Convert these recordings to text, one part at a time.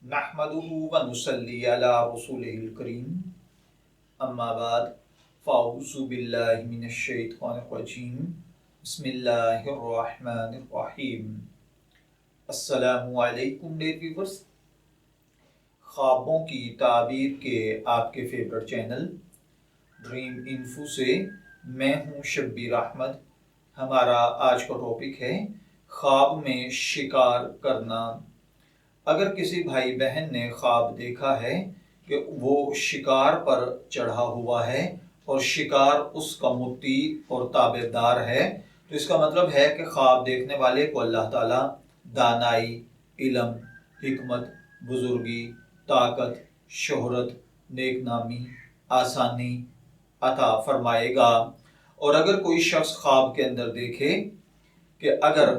नहमदुहु व नुसल्ली अला रसूलिहिल करीम अम्मा बाद फ़अऊज़ु बिल्लाहि मिनश शैतानिर रजीम बिस्मिल्लाहिर रहमानिर रहीम। अस्सलामु अलैकुम डियर व्यूअर्स, ख्वाबों की ताबीर के आपके फेवरेट चैनल ड्रीम इन्फो से मैं हूँ शब्बीर अहमद। हमारा आज का टॉपिक है ख्वाब में शिकार करना। अगर किसी भाई बहन ने ख्वाब देखा है कि वो शिकार पर चढ़ा हुआ है और शिकार उसका मुती और ताबेदार है, तो इसका मतलब है कि ख्वाब देखने वाले को अल्लाह ताला दानाई, इल्म, हिकमत, बुजुर्गी, ताकत, शोहरत, नेकनामी, आसानी अता फरमाएगा। और अगर कोई शख्स ख्वाब के अंदर देखे कि अगर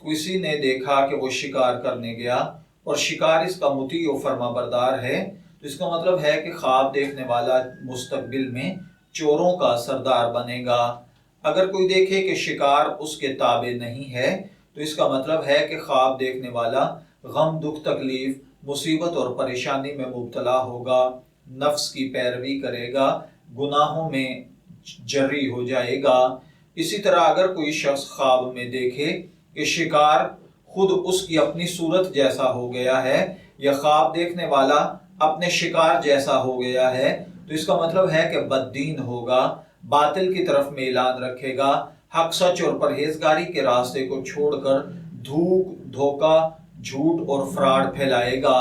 किसी ने देखा कि वो शिकार करने गया और शिकार इसका मुती और फरमाबरदार है, तो इसका मतलब है कि ख्वाब देखने वाला मुस्तकबिल में चोरों का सरदार बनेगा। अगर कोई देखे कि शिकार उसके ताबे नहीं है, तो इसका मतलब है कि ख्वाब देखने वाला गम, दुख, तकलीफ, मुसीबत और परेशानी में मुब्तला होगा, नफ्स की पैरवी करेगा, गुनाहों में जर्री हो जाएगा। इसी तरह अगर कोई शख्स ख्वाब में देखे कि शिकार खुद उसकी अपनी सूरत जैसा हो गया है या ख्वाब देखने वाला अपने शिकार जैसा हो गया है, तो इसका मतलब है कि बददीन होगा, बातिल की तरफ मेलान रखेगा, हक, सच और परहेजगारी के रास्ते को छोड़कर धूक, धोखा, झूठ और फ्रॉड फैलाएगा।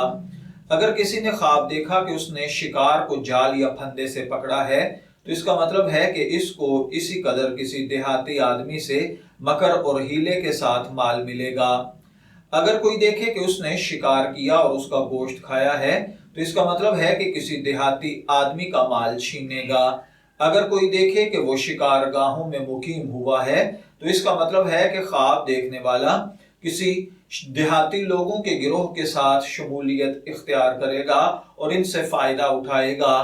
अगर किसी ने ख्वाब देखा कि उसने शिकार को जाल या फंदे से पकड़ा है, तो इसका मतलब है कि इसको इसी कदर किसी देहाती आदमी से मकर और हीले के साथ माल मिलेगा। अगर कोई देखे कि उसने शिकार किया और उसका गोश्त खाया है, तो इसका मतलब है कि किसी देहाती आदमी का माल छीनेगा। अगर कोई देखे कि वो शिकार गाहों में मुकीम हुआ है, तो इसका मतलब है कि ख्वाब देखने वाला किसी देहाती लोगों के गिरोह के साथ शमूलियत इख्तियार करेगा और इनसे फायदा उठाएगा।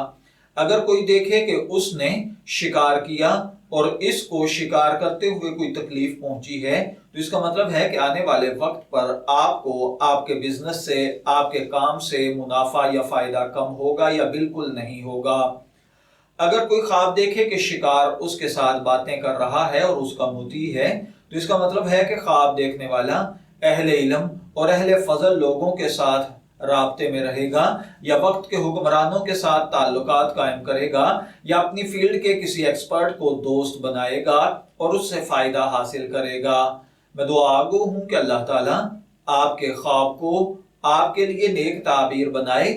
अगर कोई देखे कि उसने शिकार किया और इसको शिकार करते हुए कोई तकलीफ पहुंची है, तो इसका मतलब है कि आने वाले वक्त पर आपको आपके बिजनेस से, आपके काम से मुनाफा या फायदा कम होगा या बिल्कुल नहीं होगा। अगर कोई ख्वाब देखे कि शिकार उसके साथ बातें कर रहा है और उसका मुती है, तो इसका मतलब है कि ख्वाब देखने वाला अहले इल्म और अहले फजल लोगों के साथ राब्ते में रहेगा या वक्त के हुक्मरानों के साथ ताल्लुकात कायम करेगा या अपनी फील्ड के किसी एक्सपर्ट को दोस्त बनाएगा और उससे फायदा हासिल करेगा। मैं दुआगो हूं कि अल्लाह ताला आपके ख्वाब को आपके लिए नेक ताबीर बनाए।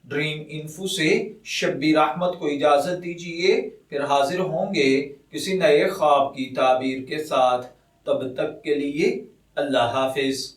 ड्रीम इन्फो से शब्बीर अहमद को इजाजत दीजिए, फिर हाजिर होंगे किसी नए ख्वाब की ताबीर के साथ। तब तक के लिए अल्लाह हाफिज।